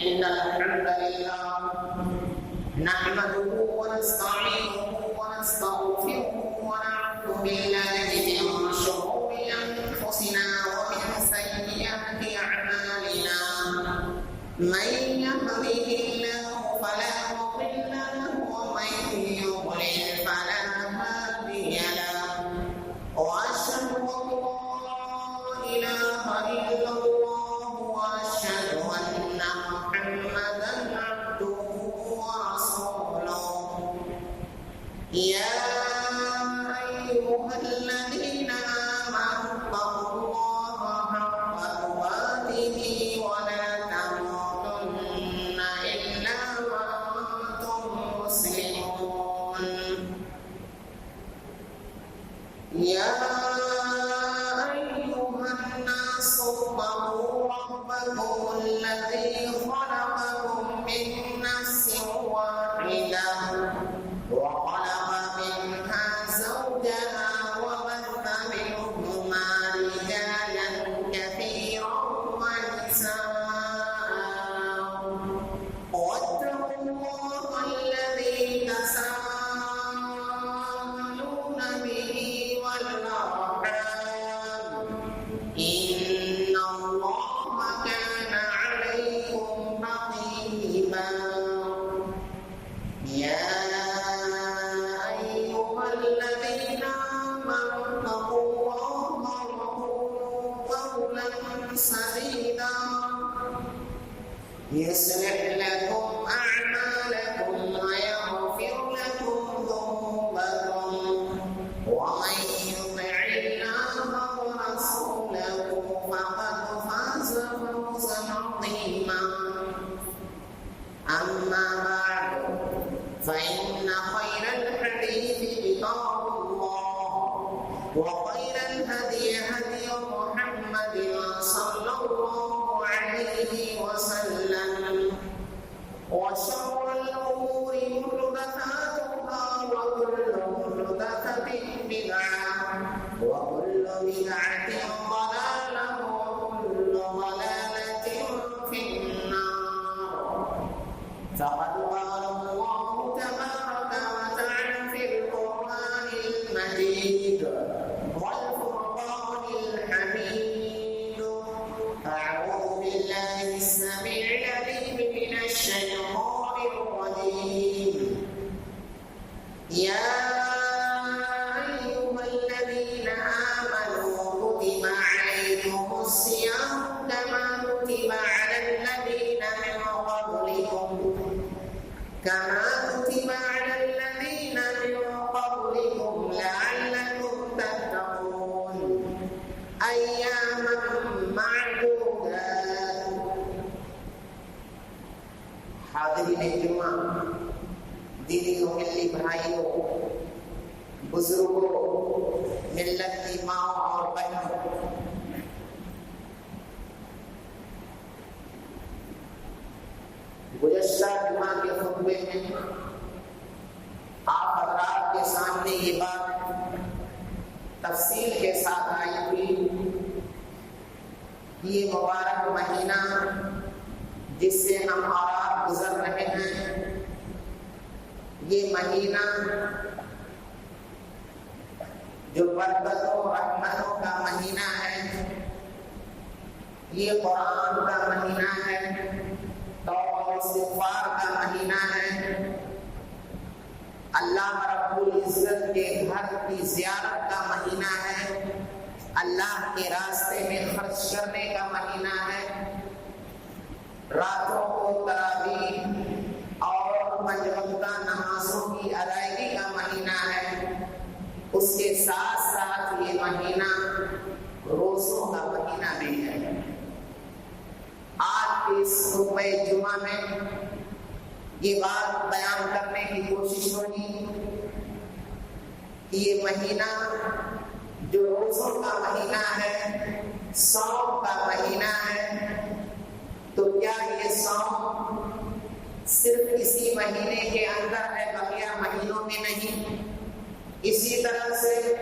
إن الحمد لله نحمده ونستعينه ونستغفره ونعوذ بالله من شرور أنفسنا ومن سيئات أعمالنا من يهده الله فلا مضل له ومن يضلل فلا هادي له وأشهد أن لا إله إلا الله وأشهد أن محمدا عبده ورسوله يا أيها الذين آمنوا اتقوا الله حق تقاته ولا تموتن إلا وأنتم مسلمون يا أيها الناس اتقوا ربكم الذي خلقكم من نفس واحدة وخلق منها زوجها وبث منهما رجالا كثيرا ونساء واتقوا الله الذي تساءلون به والأرحام إن الله كان عليكم رقيبا يا أيها الذين آمنوا اتقوا الله وقولوا قولا سديدا يصلح لكم أعمالكم ويغفر لكم ذنوبكم ومن يطع الله ورسوله فقد فاز فوزا عظيما أما بعد فإن خير الحديث كتاب الله وخير الهدي هدي محمد صلى الله عليه وسلم وشر الأمور محدثاتها وكل محدثة بدعة وكل بدعة ضلالة وكل ضلالة في النار فقد قال الله تبارك وتعالى في القرآن المجيد والفرقان الحميد أعوذ بالله السميع العليم من الشيطان الرجيم يا أيها الذين آمنوا كتب عليكم الصيام كما كتب على الذين من قبلكم لعلكم تتقون أياما معدودات حاضرین جمعہ دینی و ملی بھائیوں بزرگوں ملت کی ماں اور بہنوں گزشتہ جمعہ کے خطبے میں آپ حضرات کے سامنے یہ بات تفصیل کے ساتھ آئی تھی کہ یہ مبارک مہینہ جس سے ہم اور آپ گزر رہے ہیں یہ مہینہ جو برکتوں رحمتوں کا مہینہ ہے یہ قرآن کا مہینہ ہے توبہ و استغفار کا مہینہ ہے اللہ رب العزت کے گھر کی زیارت کا مہینہ ہے اللہ کے راستے میں خرچ کرنے کا مہینہ ہے راتوں کو تراویح اور پنج وقتہ نمازوں کی ادائیگی کا مہینہ ہے اس کے ساتھ ساتھ یہ مہینہ روزوں کا مہینہ بھی ہے آج کے اس خطبہ جمعہ میں یہ بات بیان کرنے کی کوشش ہوگی کہ یہ مہینہ جو روزوں کا مہینہ ہے صوم کا مہینہ ہے تو کیا یہ صوم صرف اسی مہینے کے اندر ہے بقیہ مہینوں میں نہیں اسی طرح سے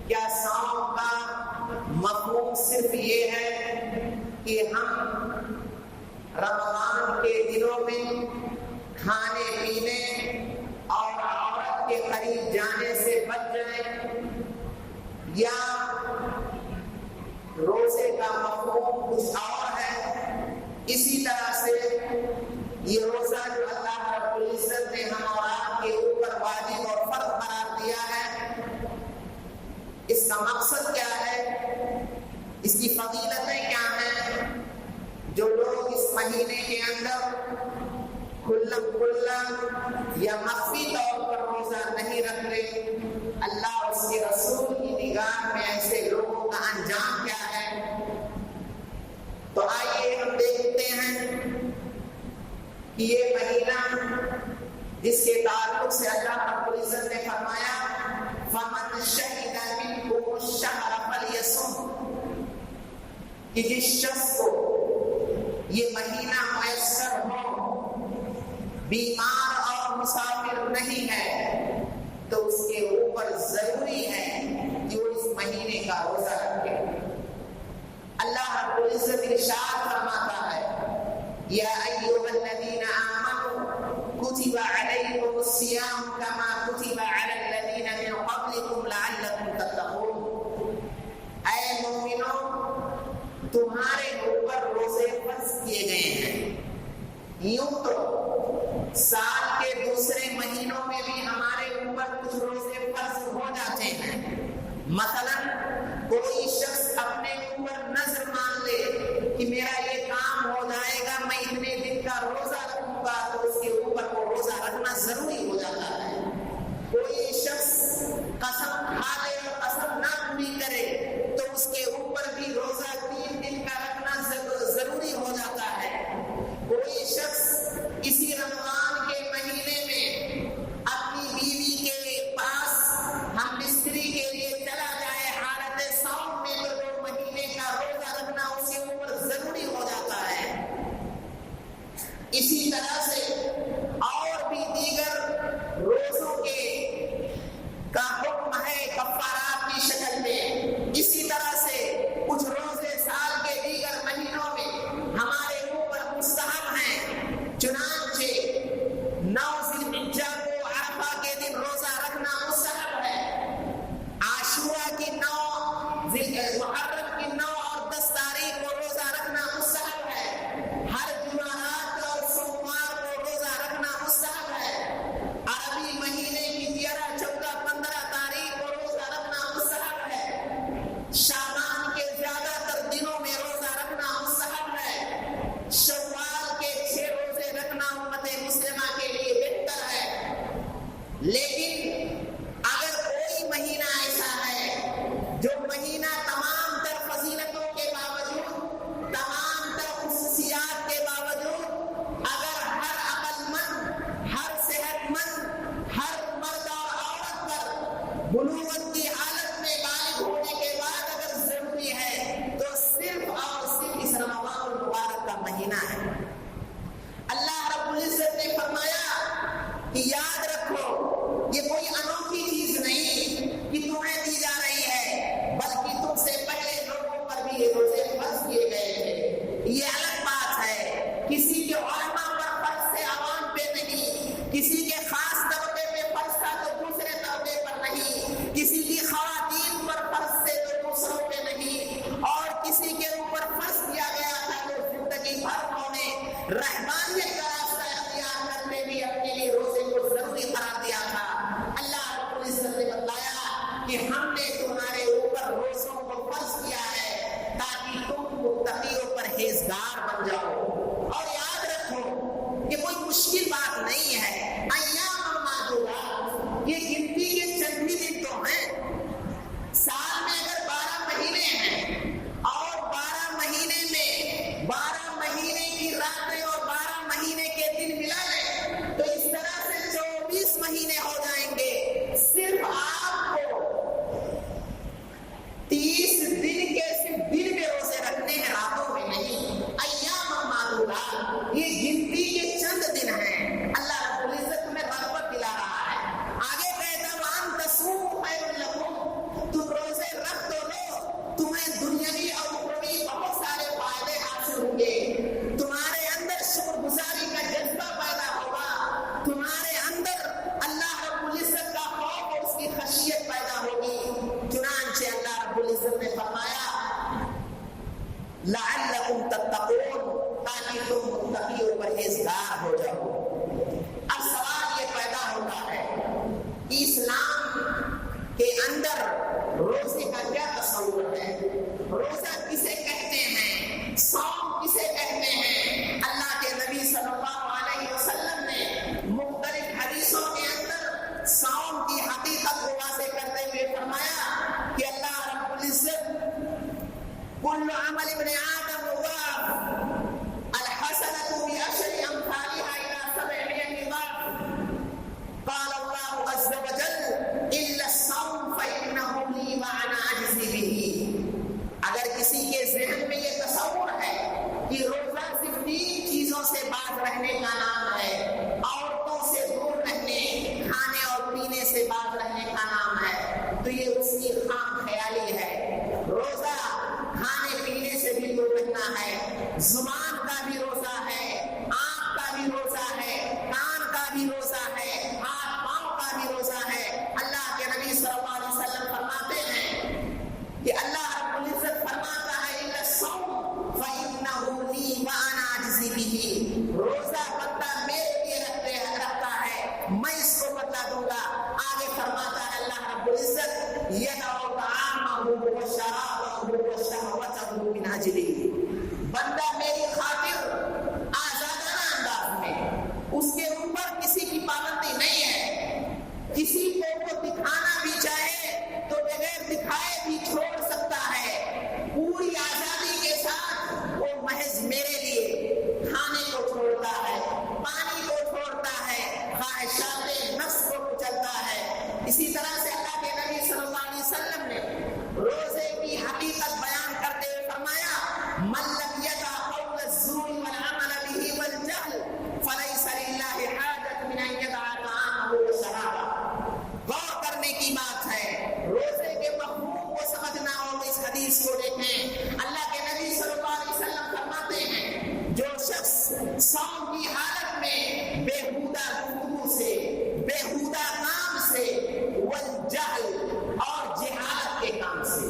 کیا صوم کا مفہوم صرف یہ ہے کہ ہم رمضان کھانے پینے اور عورت کے قریب جانے سے بچ جائیں، یا روزے کا مفہوم کچھ اور ہے۔ اسی طرح سے یہ روزہ جو اللہ رب العزت نے ہم اور آپ کے اوپر واجب اور فرض قرار دیا ہے، اس کا مقصد کیا ہے، اس کی فضیلتیں کیا ہیں؟ جو لوگ اس مہینے کے اندر کھلا یا مخفی طور پر روزہ نہیں رکھتے، اللہ اور اس کے رسول کی نگاہ میں ایسے لوگوں کا انجام کیا ہے؟ تو آئیے ہم دیکھتے ہیں کہ یہ مہینہ جس کے تعلق سے اللہ رب العزت نے فرمایا فَمَنْ شَهِدَ مِنْكُمُ الشَّهْرَ فَلْيَصُمْهُ، کہ جس شخص کو یہ مہینہ میسر ہو، بیمار اور مسافر نہیں ہے، تو اس کے اوپر ضروری ہے کہ وہ اس مہینے کا روزہ رکھے۔ اللہ رب العزت ارشاد فرماتا ہے یا ایھا الذین آمنوا کتب علیکم الصیام کما کتب علی الذین من قبلکم لعلکم تتقون، اے مومنوں تمہارے اوپر روزے فرض کیے گئے ہیں۔ یوں تو سال کے دوسرے مہینوں میں بھی ہمارے اوپر کچھ روزے فرض ہو جاتے ہیں، مثلاً کوئی شخص اپنے اوپر نذر مان لے کہ میرا یہ کام ہو جائے گا، میں اتنے دن کا روزہ رکھوں گا، تو اس کے اوپر وہ روزہ رکھنا ضروری ہو جاتا ہے۔ کوئی شخص قسم کھا لے اور قسم نہ پوری کرے تو اس کے اوپر بھی روزہ 3 دن کا رکھنا ضروری ہو جاتا ہے۔ کوئی شخص اسی رمضان کے مہینے میں اپنی بیوی کے پاس ہم مستری کے لیے چلا جائے حالت صوم میں، تو 2 مہینے کا روزہ رکھنا اس کے اوپر ضروری ہو جاتا ہے۔ اسی طرح سے اور بھی دیگر روزوں کا حکم ہے کفارات کی شکل میں۔ اسی طرح سے کچھ روزے سال کے دیگر مہینوں میں ہمارے اوپر مستحب ہیں، چنانچہ 9 ذی الحجہ کو عرفہ کے دن روزہ رکھنا مستحب ہے، عاشورہ کی 9 محرم کی 9 اور 10 تاریخ کو روزہ رکھنا مستحب ہے، ہر جمعرات اور سوموار کو روزہ رکھنا مستحب ہے، عربی مہینے کی 13، 14، 15 تاریخ کو روزہ رکھنا مستحب ہے، شعبان کے زیادہ تر دنوں میں روزہ رکھنا مستحب ہے، شوال کے 6 روزے رکھنا امت مسلمہ کے لیے بہتر ہے۔ لیکن اگر کوئی مہینہ ایسا ہے جو مہینہ تمام تر فضیلتوں کے باوجود، تمام تر خصوصیات کے باوجود، اگر ہر عقل مند، ہر صحت مند، ہر مرد اور عورت پر بلوغت کی حالت میں بالغ ہونے کے بعد اگر ضروری ہے تو صرف اور صرف اس رمضان المبارک کا مہینہ ہے۔ اللہ رب العزت نے فرمایا کہ یاد رکھو یہ کوئی انوکھی چیز نہیں کہ تمہیں دی جا رہی ہے، بلکہ تم سے پہلے لوگوں پر بھی یہ روزے فرض کیے گئے تھے۔ یہ الگ بات ہے، کسی کے علماء پر فرض سے عوام پہ نہیں، کسی کے خاص طبقے پہ فرض تھا تو دوسرے طبقے پر نہیں، کسی کی خواتین پر فرض سے تو دوسروں پہ نہیں، اور کسی کے اوپر فرض کیا گیا تھا تو زندگی بھر انہوں نے رہبانیت کا راستہ اختیار کرتے بھی اپنے لیے روزے کو ضروری قرار دیا تھا۔ اللہ رب العزت نے بتایا کہ ہم نے تمہارے اوپر روزوں کو فرض کیا ہے تاکہ تم متقی و پرہیزگار بن جاؤ۔ اور یاد رکھو یہ کوئی مشکل بات نہیں ہے، ایام معدودات، یہ گنتی کے چند ہی دن تو ہیں۔ سال میں اگر 12 مہینے ہیں اور 12 مہینے میں 12 مہینے کی راتیں اور 12 مہینے کے دن ملا لیں تو اس طرح سے 24 مہینے ہو جائیں گے۔ صرف آپ کو 30 دن کے صرف دن میں روزے رکھنے ہیں، راتوں میں نہیں۔ ایام معدودات، یہ گنتی کے چند دن ہیں۔ اللہ رب العزت تمہیں برکت دلا رہا ہے۔ آگے کہتا وَأَن تَصُومُوا خَيْرٌ لَكُمْ، تم روزے رکھ تو لو، تمہیں دنیاوی اور اخروی بہت سارے فائدے حاصل ہوں گے، تمہارے اندر شکر گزاری کا جذبہ پیدا ہوگا، سے باز رہنے کا نام ہے، عورتوں سے دور رہنے، کھانے اور پینے سے باز رہنے کا نام ہے، تو یہ اس کی خام خیالی ہے۔ روزہ کھانے پینے سے بھی دور رہنا ہے، زبان کا بھی روزہ ہے، آنکھ کا بھی روزہ ہے، کان کا بھی روزہ ہے، ہاتھ پاؤں کا بھی روزہ ہے۔ اللہ کے نبی صلی اللہ علیہ وسلم فرماتے ہیں کہ اللہ رب العزت فرماتا ہے اِلَّا الصَّوْمَ فَإِنَّهُ لِي وَأَنَا أَجْزِي بِهِ، روزہ بندہ میرے لیے رکھتا ہے، میں اس کو بدلہ دوں گا۔ آگے فرماتا ہے اللہ رب العزت يَدَعُ طَعَامَهُ وَشَرَابَهُ وَشَهْوَتَهُ مِنْ أَجْلِي، بندہ میری خاطر آزادانہ انداز میں، اس کے اوپر کسی کی پابندی نہیں ہے، کسی کو وہ دکھانا بھی چاہے تو بغیر دکھائے بھی چھوڑ سکتا ہے، پوری آزادی کے ساتھ وہ محض میرے لیے کھانے کو چھوڑتا ہے، پانی کو چھوڑتا ہے، خواہشات نفس کو کچلتا ہے۔ اسی طرح سے اللہ کے نبی صلی اللہ علیہ وسلم نے روزے کی حقیقت بیان کرتے ہوئے فرمایا من لم يدع قول الزور والعمل به والجهل فليس لله حاجة من ان يدع طعامه وشرابه۔ غور کرنے کی بات ہے، روزے کے مفہوم کو سمجھنا ہو تو اس حدیث کو دیکھیں۔ اللہ کے نبی صلی اللہ علیہ وسلم فرماتے ہیں جو شخص صوم کی حالت میں بےہودہ گفتگو سے، بےہودہ کام سے، والجہل اور جہالت کے کام سے،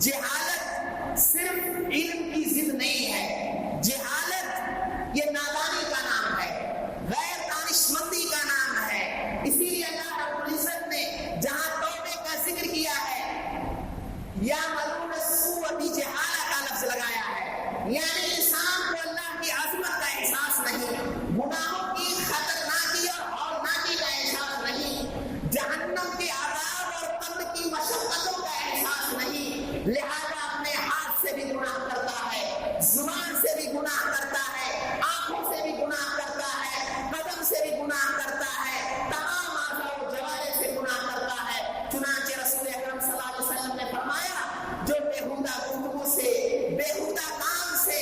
جہالت صرف علم کی ضد نہیں ہے، جہالت یہ نادانی کا نام ہے، غیر دانشمندی کا نام ہے۔ اسی لیے اللہ رب العزت نے جہاں توبے کا ذکر کیا ہے یا ملعون السوء بجہالہ کا لفظ لگایا ہے، یعنی انسان کو اللہ کی عظمت کا احساس نہیں، گناہوں کی خطرناکی اور ہولناکی کا احساس نہیں، جہنم کے عذاب اور قبر کی مشقتوں کا احساس نہیں، لہذا اپنے ہاتھ سے بھی گناہ کرتا ہے، زبان سے بھی گناہ کرتا ہے، آنکھوں سے بھی گناہ کرتا ہے، قدم سے بھی گناہ کرتا ہے، تمام اعضاء و جوارح سے گناہ کرتا ہے۔ چنانچہ رسول اکرم صلی اللہ علیہ وسلم نے فرمایا جو بےہودہ گفتگو سے، بےہودہ کام سے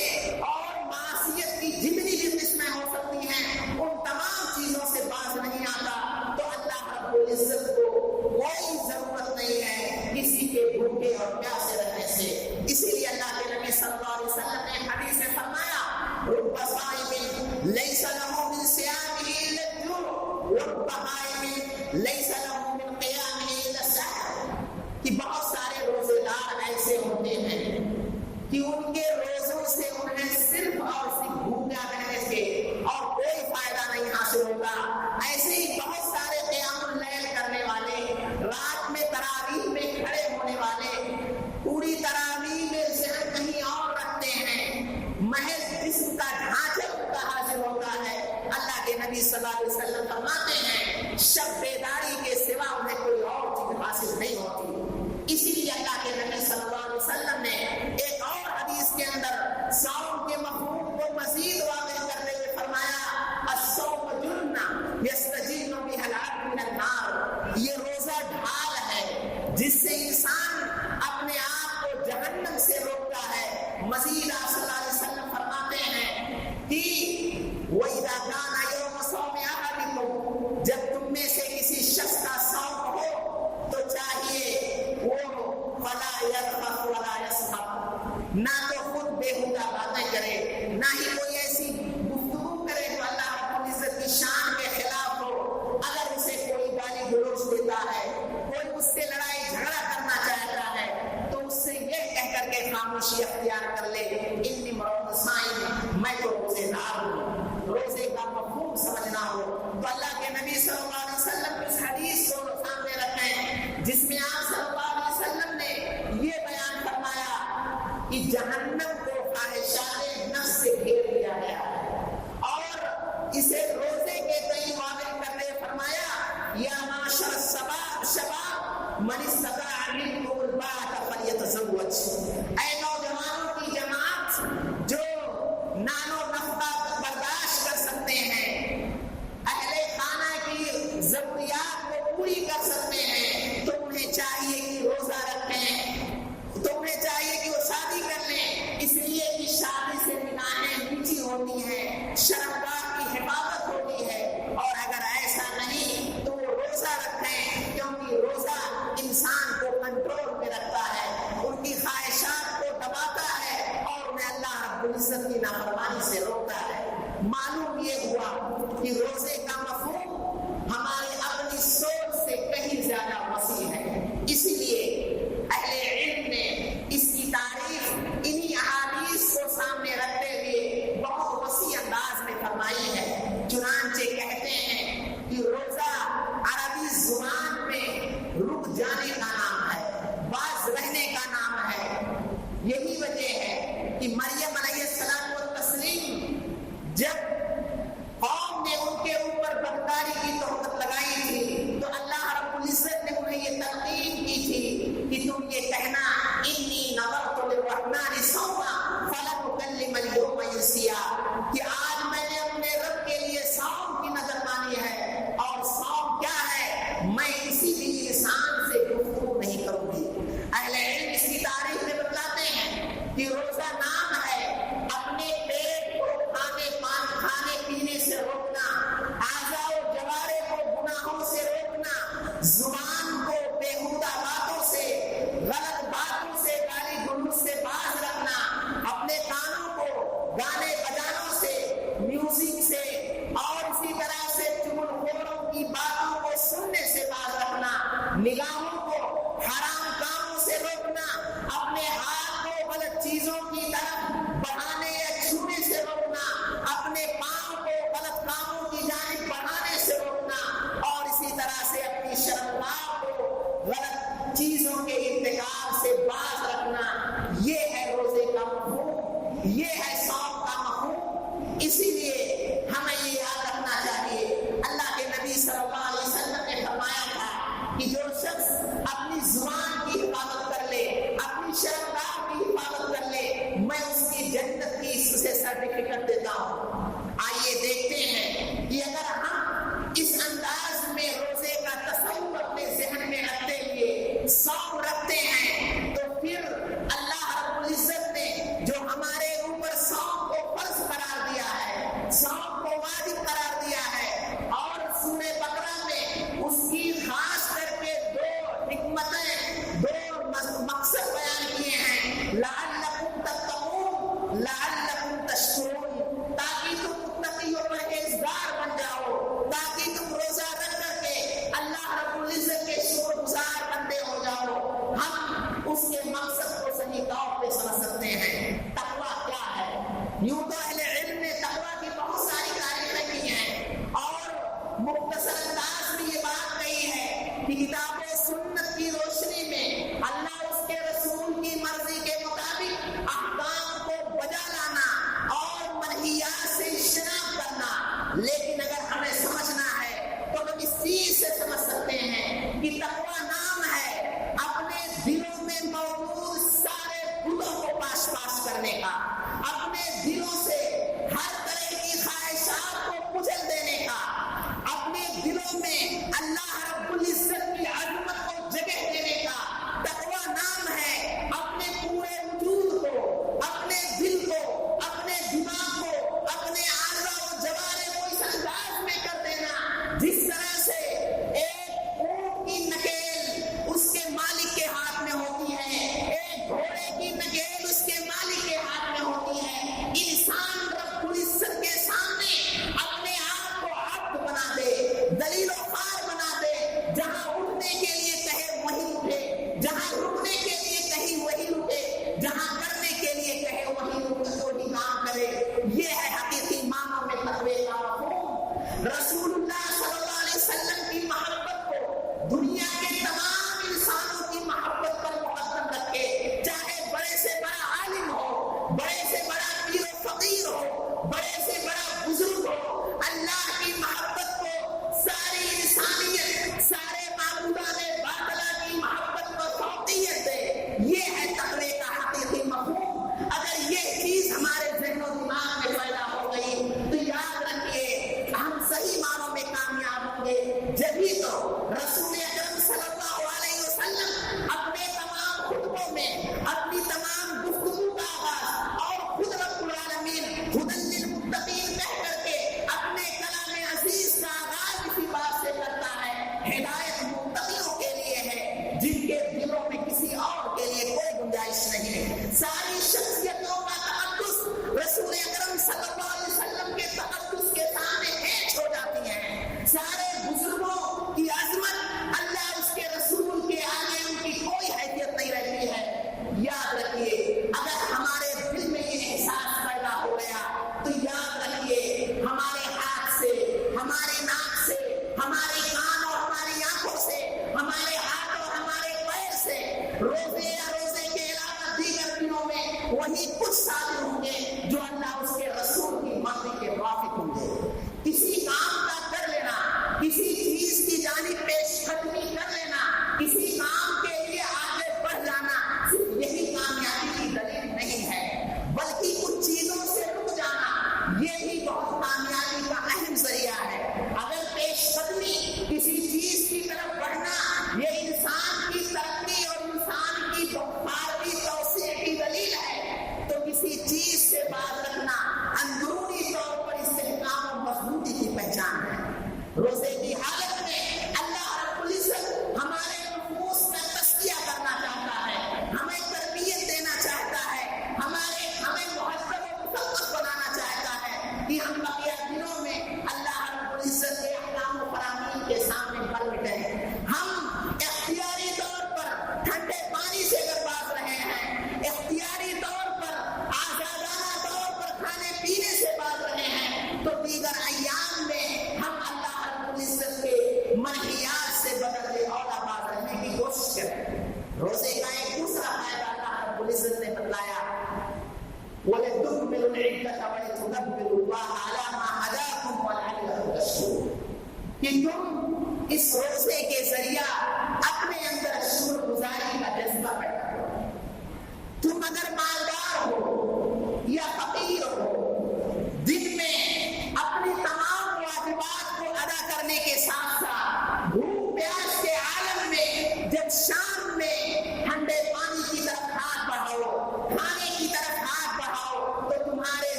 اور معصیت کی جتنی بھی قسمیں ہو سکتی ہیں ان تمام چیزوں سے باز نہیں آتا تو اللہ رب العزت کو کوئی ضرورت نہیں ہے کسی کے بھوکے اور پیاسے رہنے سے۔ اسی لیے اللہ کے نبی صلی اللہ علیہ وسلم نے حدیث میں فرمایا رب صائم لیس له من صیامه الا الجوع ورب قائم لیس له من قیامه الا السحر، کہ بہت سارے روزے دار ایسے ہوتے ہیں کہ ان کے روزوں سے انہیں صرف اور صرف بھوکا رہنے سے اور کوئی فائدہ نہیں حاصل ہوگا۔ ایسے ہی بہت سارے قیام اللیل کرنے والے، رات میں تراویح میں کھڑے ہونے والے، پوری تراویح میں ذہن کہیں اور رکھتے ہیں، محض جسم کا ڈھانچہ ان کا حاصل ہوتا ہے۔ اللہ کے نبی صلی اللہ علیہ وسلم فرماتے ہیں شب بیداری کے سوا انہیں کوئی اور چیز حاصل نہیں ہوتی۔ اسی لیے اللہ کے نبی صلی اللہ علیہ وسلم نے ایک اور حدیث کے اندر صوم کے مفہوم کو مزید واضح کرتے ہوئے فرمایا الصوم جنہ یستجین بها العبد من النار، یہ روزہ ڈھال ہے جس سے انسان اپنے آپ کو جہنم سے روکتا ہے۔ مزید آپ صلی اللہ علیہ وسلم فرماتے ہیں کہ وَإِذَا كَانَ يَوْمُ صَوْمِ أَحَدِكُمْ، جب تم میں سے کسی شخص کا صوم ہو تو چاہیے وہ فَلَا يَرْفَثْ وَلَا يَسْخَطْ، نہ تو خود بےہودہ باتیں کرے، نہ ہی کوئی ایسی گفتگو کرے جو اللہ رب العزت کی شان کے خلاف ہو۔ اگر اسے کوئی گالی گلوچ دیتا ہے، کوئی اس سے لڑائی جھگڑا کرنا چاہتا ہے تو اس سے یہ کہہ کر کے خاموشی اختیار کر لے انی امرؤ صائم، میں تو روزے دار ہوں۔ روزے کا مفہوم سمجھنا ہو تو اللہ کے نبی صلی اللہ علیہ وسلم اس حدیث کو سامنے رکھیں جس میں آپ صلی اللہ علیہ وسلم نے یہ بیان فرمایا کہ جہنم کو خواہشات نفس سے گھیر لیا گیا ہے اور اسے روزے کے تئیں واضح کرتے فرمایا یا معاشر الشباب من استطاع منکم الباءۃ فلیتزوج، اے نوجوانوں کی جماعت جو نان و نفقہ برداشت کر سکتے ہیں، اہل خانہ کی ضروریات کو پوری کر سکتے ہیں، تو انہیں چاہیے کہ روزہ رکھیں، تو انہیں چاہیے کہ وہ شادی کر لیں، اس لیے کہ شادی سے نکاحیں میٹھی ہوتی ہیں، شرم معلوم یہ ہوا کہ روزے کا مفہوم ہمارے اپنی سوچ سے کہیں زیادہ وسیع ہے. اسی لیے اہل علم نے اس کی تعریف انہی احادیث کو سامنے رکھتے ہوئے بہت وسیع انداز میں فرمائی ہے. چنانچہ کہتے ہیں کہ روزہ عربی زبان میں رک جانے کا نام ہے، باز رہنے کا نام ہے. یہی وجہ ہے کہ مریم علیہ السلام و تسلیم جب قوم نے ان کے اوپر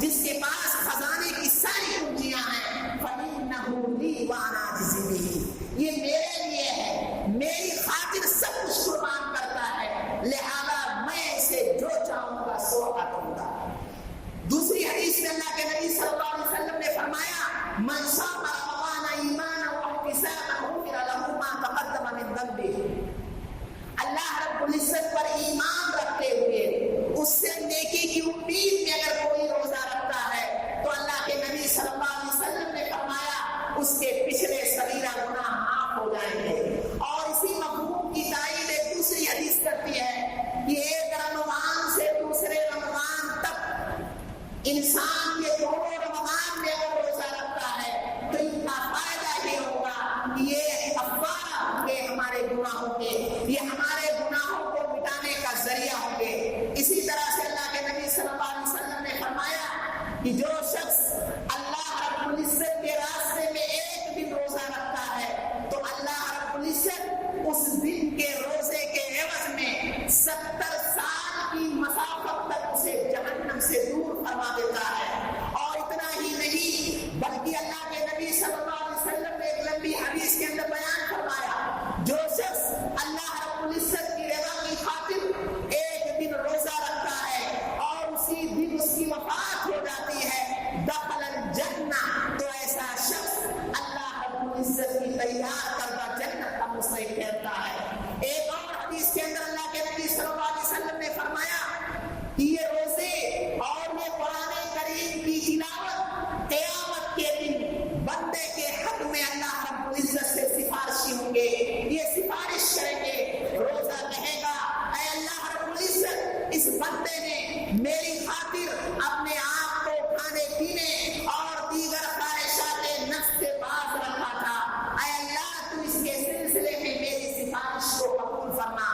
جس کے پاس خزانے کی ساری کنجیاں ہیں، فَإِنَّهُ لِي وَأَنَا أَجْزِي بِهِ، یہ میرے لیے ہے، میری خاطر سب کچھ قربان کرتا ہے، لہذا میں اسے جو چاہوں گا سو عطا دوں گا۔ دوسری حدیث میں اللہ کے نبی صلی اللہ علیہ وسلم نے فرمایا، من صام رمضان ایمانا واحتسابا غفر له ما تقدم من ذنبه، اللہ رب العزت پر ایمان رکھتے ہوئے اس سے نیکی کی امید میں اگر کوئی روزہ رکھتا ہے تو اللہ کے نبی صلی اللہ علیہ وسلم نے فرمایا اس کے پچھلے صغیرہ گناہ معاف ہو جائیں گے۔ اور اسی مفہوم کی تائید ایک دوسری حدیث کرتی ہے کہ ایک رمضان سے دوسرے رمضان تک انسان کے دونوں رمضان میں اگر روزہ رکھتا ہے تو ان کا فائدہ یہ ہوگا کہ یہ کفارہ ہوں گے ہمارے گناہوں کے، یہ ہمارے گناہوں کو مٹانے کا ذریعہ ہوں گے۔ اسی طرح سے اللہ کے نبی صلی اللہ علیہ وسلم نے فرمایا کہ جو شخص اللہ رب العزت کے راستے میں ایک دن روزہ رکھتا ہے تو اللہ رب العزت اس دن کے روزے کے عوض میں 70 سال کی مسافت تک اسے جہنم سے دور فرما دیتا ہے۔ اور اتنا ہی نہیں بلکہ اللہ کے نبی صلی اللہ علیہ وسلم نے ایک لمبی حدیث کے اندر بیان فرمایا، جو شخص اللہ رب العزت کی رضا کی خاطر ایک دن روزہ رکھتا ہے اور اسی دن اس کی وفات ہو جاتی ہے، دخل الجنہ، تو ایسا شخص اللہ رب العزت کی تیار کردہ جنت کا مستحق ٹھہرتا ہے۔ ایک اور حدیث کے اندر اللہ کے نبی صلی اللہ علیہ وسلم نے فرمایا کہ یہ روزے اور یہ قرآن کریم کی تلاوت قیامت کے دن بندے کے حق میں اللہ رب العزت سے سفارشی ہوں گے، یہ سفارش کریں گے۔ روزہ کہے گا، اے اللہ رب العزت، اس بندے نے میری خاطر اپنے آپ کو کھانے پینے اور دیگر خواہشات نفس سے باز رکھا تھا، اے اللہ تو اس کے سلسلے میں میری سفارش کو قبول فرما۔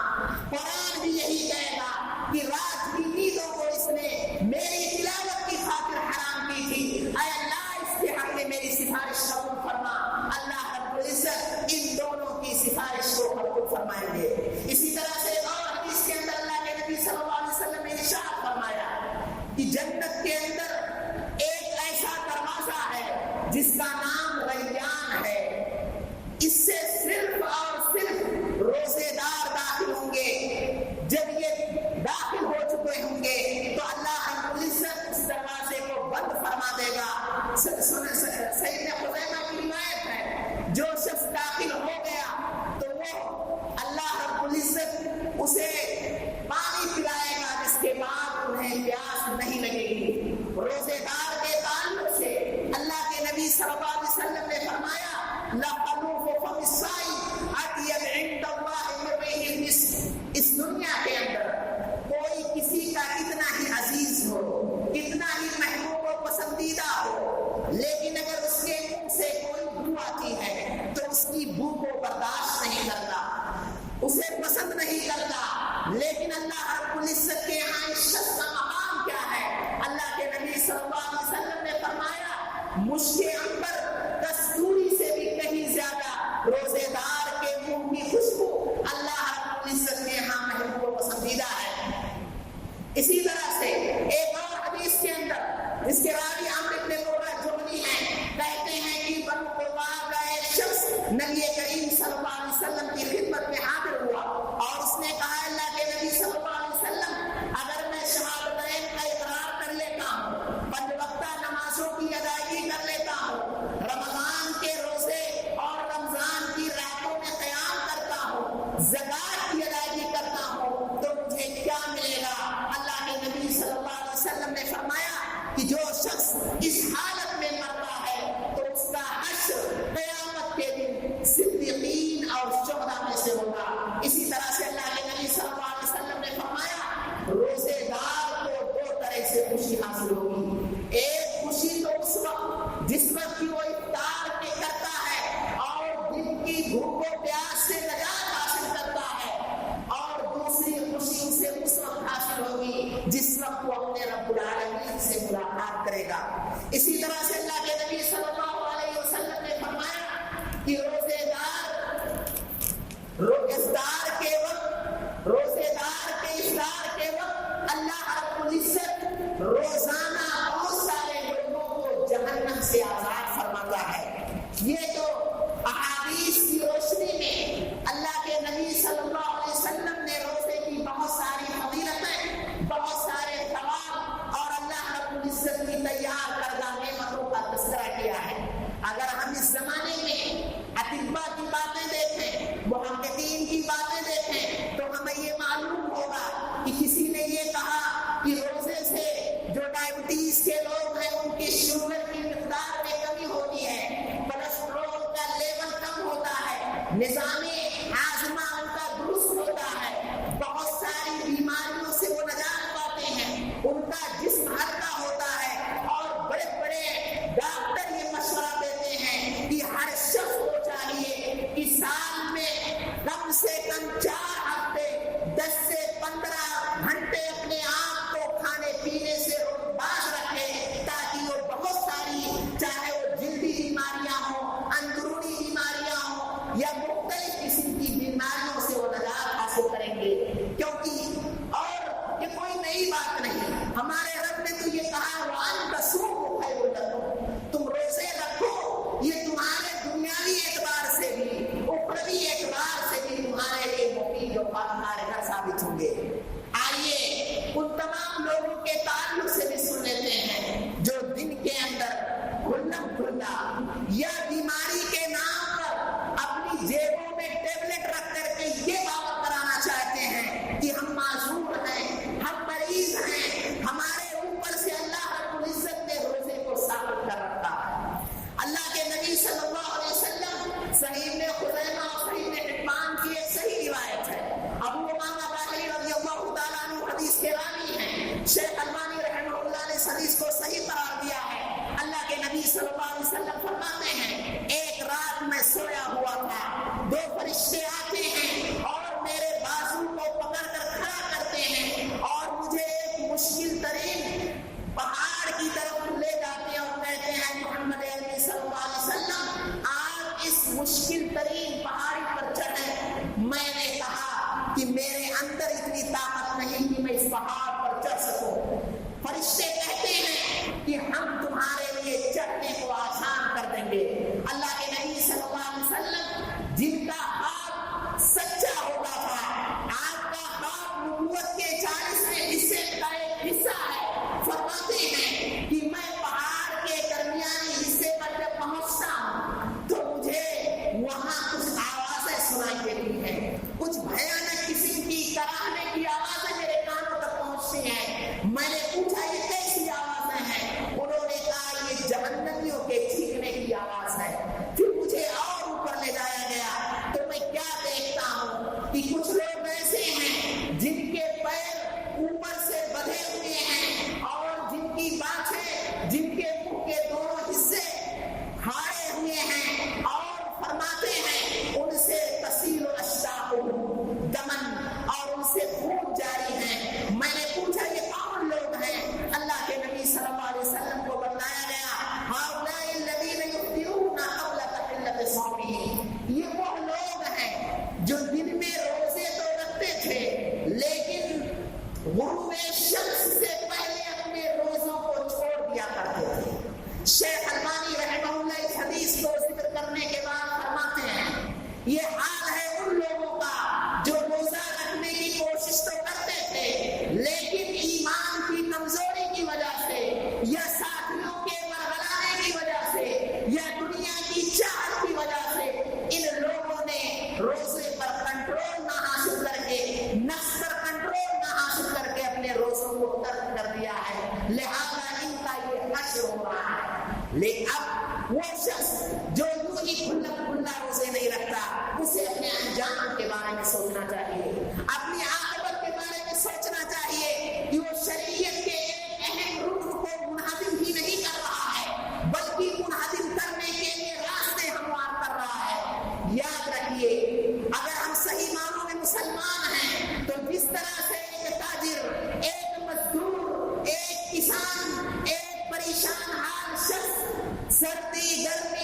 قرآن بھی یہی کہے گا کہ رات کی نیندوں کو اس نے میری تلاوت کی خاطر حرام کی تھی، اے اللہ اس کے حق میں میری سفارش قبول فرما۔ اللہ رب العزت ان دونوں کی سفارش کو قبول فرمائیں گے۔ اسی طرح سے اور حدیث کے اندر اللہ کے نبی صلی اللہ علیہ وسلم نے ارشاد فرمایا کہ جنت کے اندر ایک ایسا دروازہ ہے جس کا نام ریان ہے، اس سے صرف اور صرف روزے دار داخل ہوں گے۔ جب یہ داخل ہو چکے ہوں گے تو اللہ رب العزت اس دروازے کو بند فرما دے گا۔ سیدنا خزیمہ کی روایت ہے، جو شخص داخل ہو گیا تو وہ اللہ رب العزت اسے پانی پلائے گا، جس کے بعد انہیں پیاس نہیں لگے گی۔ روزے دار کے تعلق سے اللہ کے نبی صلی اللہ علیہ وسلم نے فرمایا، لَخَلُوفُ فَمِ الصَّائِمِ أَطْيَبُ عِندَ اللَّهِ مِن رِّيحِ الْمِسْكِ۔ اس دنیا کے اندر کوئی کسی کا اتنا ہی عزیز ہو، اتنا ہی محبوب و پسندیدہ ہو، لیکن اگر اس کے منہ سے کوئی بو آتی ہے تو اس کی بو کو برداشت نہیں کرتا، اسے پسند نہیں کرتا۔ لیکن اللہ رب العزت کے یہاں اس شخص کا مقام کیا ہے؟ اللہ کے نبی صلی اللہ علیہ وسلم نے فرمایا، مشک عنبر کستوری سے بھی کہیں زیادہ روزے دار کے منہ کی خوشبو اللہ رب العزت کے یہاں محبوب و پسندیدہ ہے۔ اسی طرح سے ایک اور حدیث کے اندر اس کے راوی عمرو بن مرہ جوہنی ہیں، کہتے ہیں کہ بنو قریظہ کا ایک شخص نبی کریم صلی اللہ علیہ وسلم کی خدمت میں حاضر ہوا اور اس نے کہا، اللہ کے نبی صلی اللہ علیہ وسلم، اگر میں شہادتین کا اقرار کر لیتا ہوں، 5 وقتہ نمازوں کی ادائیگی کر لیتا ہوں، رمضان کے روزے اور رمضان کی راتوں میں قیام کرتا ہوں، زکات کی ادائیگی کرتا ہوں، تو مجھے کیا ملے گا؟ اللہ کے نبی صلی اللہ علیہ وسلم نے فرمایا کہ جو شخص اس حالت میں مرتا ہے تو اس کا حشر قیامت کے دن صدیقین اور شہداء میں سے ہوگا۔ اسی طرح سے اللہ کے نبی صلی اللہ علیہ وسلم نے فرمایا، روزے دار کو 2 طرح سے خوشی حاصل ہوگی۔ ایک خوشی تو اس وقت جس وقت کی وہ افطار کے کرتا ہے اور دن کی بھوک و پیاس سے نجات حاصل کرتا ہے، اور دوسری خوشی اسے اس وقت حاصل ہوگی جس وقت وہ اپنے رب العالمین سے ملاقات کرے گا۔ اسی طرح سے اللہ کے نبی صلی اللہ علیہ وسلم نے فرمایا کہ روزے دار افطار کے وقت، روزے دار کے افطار کے وقت اللہ رب العزت روزانہ بہت سارے کے لوگ ہیں ان کی شوگر کی مقدار میں کمی ہوتی ہے، کولیسٹرول کا لیول کم ہوتا ہے، نظام ہاضمہ ان کا درست ہوتا ہے، بہت ساری بیماریوں سے وہ نجات پاتے ہیں، ان کا جسم ہلکا ہوتا ہے، اور بڑے بڑے ڈاکٹر یہ مشورہ دیتے ہیں کہ ہر شخص کو چاہیے کہ سال میں کم سے کم 4 ہفتے 10 سے 15 گھنٹے اپنے آپ کو کھانے پینے سے باز رکھے، تاکہ وہ بہت ساری چاہے وہ جلدی بیماریاں ہوں، اندرونی بیماریاں ہوں یا مختلف قسم کی بیماریوں سے وہ نجات حاصل کریں گے، کیونکہ اور یہ کوئی نئی بات نہیں، ہمارے رب نے تو یہ کہا وَأَن تَصُومُوا خَيْرٌ لَكُمْ، تم روزے رکھو، یہ تمہارے دنیاوی اعتبار سے بھی اخروی اعتبار سے بھی تمہارے لیے مفید و کارگر ثابت ہوں گے۔ آئیے ان تمام لوگوں کے تعلق سے بھی سن لیتے ہیں جو دن کے اندر کھلم کھلا یا بیماری کے نام پر اپنی جیبوں میں ٹیبلٹ رکھ کر کے یہ بات کرانا چاہتے ہیں کہ ہم معذور ہیں، ہم مریض ہیں، ہمارے اوپر سے اللہ رب العزت نے روزے کو ثابت کر رکھا ہے۔ اللہ کے نبی صلی اللہ علیہ وسلم صحیح میں خزیمہ اور صحیح میں حبان کی ایک صحیح روایت ہے، ابو امامہ باہلی رضی اللہ تعالیٰ عنہ حدیث کے راوی ہیں، شیخ البانی رحمہ اللہ نے اس حدیث کو صحیح قرار دیا ہے۔ اللہ کے نبی صلی اللہ علیہ وسلم فرماتے ہیں ایک رات میں سویا ہوا تھا، 2 فرشتے آتے ہیں اور میرے بازو کو پکڑ کر کھڑا کرتے ہیں اور مجھے ایک مشکل ترین پہاڑ کی طرف لے جاتے ہیں اور کہتے ہیں محمد عربی صلی اللہ علیہ وسلم آپ اس مشکل ترین پہاڑی پر چڑھیں۔ میں نے کہا کہ میرے اندر اتنی طاقت نہیں کہ میں اس پہاڑ پر چڑھ سکوں۔ فرشتے کہتے ہیں کہ ہم تمہارے لیے چڑھنے کو آسان کر دیں گے۔ اللہ کے نبی صلی اللہ علیہ وسلم جن کا خواب سچا ہوتا تھا، آپ کا خواب نبوت کے 40ویں حصے کا ایک حصہ ہے، فرماتے ہیں کہ میں پہاڑ کے درمیانی حصے پر جب پہنچتا ہوں تو مجھے وہاں کچھ آوازیں سنائی دیتی ہیں، کچھ بھیانک قسم کی کراہنے کی آوازیں میرے کانوں تک پہنچتی ہیں۔ میں نے پوچھا یہ کیسی آوازیں ہیں؟ انہوں نے کہا یہ جہنمیوں کے چیخنے کی آواز ہے۔ پھر مجھے اور اوپر لے جایا گیا تو میں کیا دیکھتا ہوں کہ کچھ لوگ ایسے ہیں جن کے پیر اوپر سے بدھے ہوئے ہیں اور جن کی بانچیں، جن کے منہ کے دونوں حصے کھاڑے ہوئے ہیں، اور فرماتے ہیں ان سے تسیل اشتاقهم دمن، اور ان سے خون جاری ہے۔ میں نے پوچھا یہ کون لوگ ہیں؟ اللہ کے نبی صلی اللہ علیہ وسلم کو بتایا گیا هؤلاء الذين يفطرون قبل تحلة صومهم، یہ وہ لوگ ہیں جو دن میں روزے تو رکھتے تھے لیکن غروب شمس سے پہلے اپنے روزوں کو چھوڑ دیا کرتے تھے۔ شیخ البانی رحمہ اللہ اس حدیث کو ذکر کرنے کے بعد فرماتے ہیں یہ حال ہے ان لوگوں کا جو روزہ رکھنے کی کوشش تو کرتے تھے لیکن ایمان کی کمزوری کی وجہ سے یا ساتھیوں کے مرغلانے کی وجہ سے یا دنیا کی چاہت کی وجہ سے ان لوگوں نے روزے پر کنٹرول نہ حاصل کر کے، نفس پر کنٹرول نہ حاصل کر کے اپنے روزوں کو ترک کر دیا ہے، لہذا ان کا یہ حشر ہو رہا ہے۔ لیکن اب وہ شخص جو یوں ہی کھلا کھلا روزے نہیں رکھتا، اسے اپنے انجام کے بارے میں سوچنا چاہیے، اپنی عاقبت کے بارے میں سوچنا چاہیے کہ وہ شریعت کے ایک اہم رکن کو منہدم ہی نہیں کر رہا ہے بلکہ منہدم کرنے کے لیے راستے ہموار کر رہا ہے۔ یاد رکھیے اگر ہم صحیح معنوں میں مسلمان ہیں تو جس طرح سے ایک تاجر، ایک مزدور، ایک کسان، ایک پریشان حال شخص سردی گرمی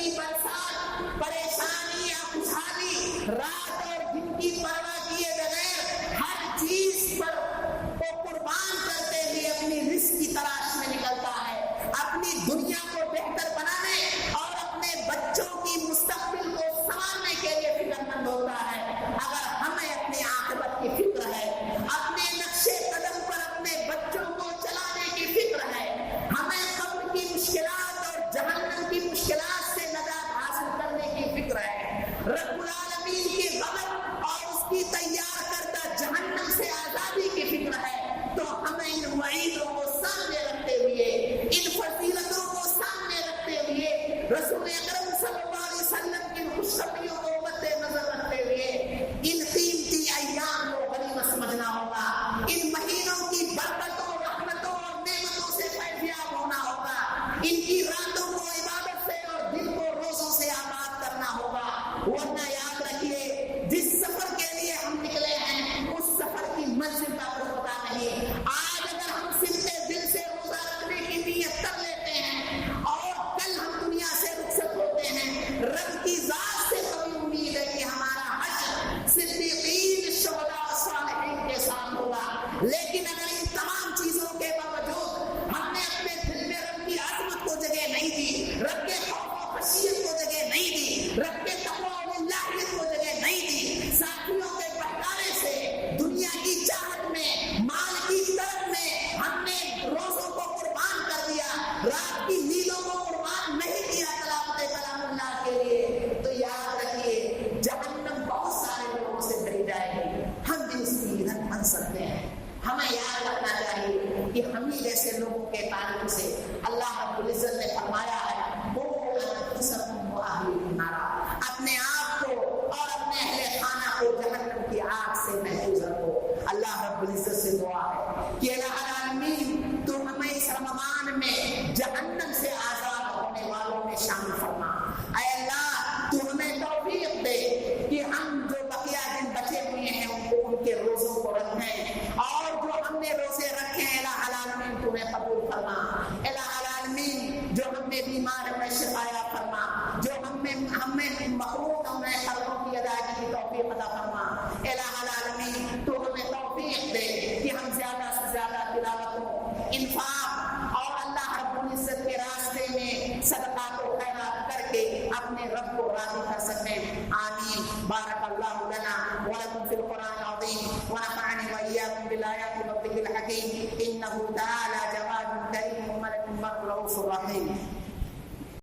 بیمار میں شفا فرما، جو ہمیں مخلوق ہمیں قلبوں کی ادائیگی کی توفیق عطا فرما۔ الہ العالمین تو ہمیں توفیق دے کہ ہم زیادہ سے زیادہ تلاوتوں، انفاق اور اللہ رب العزت کے راستے میں صدقات و خیرات کر کے اپنے رب کو راضی کر سکیں۔ آمین۔ بارک اللہ لنا ولکم فی القرآن العظیم ونفعنی وإیاکم بالآیات والذکر الحکیم انہ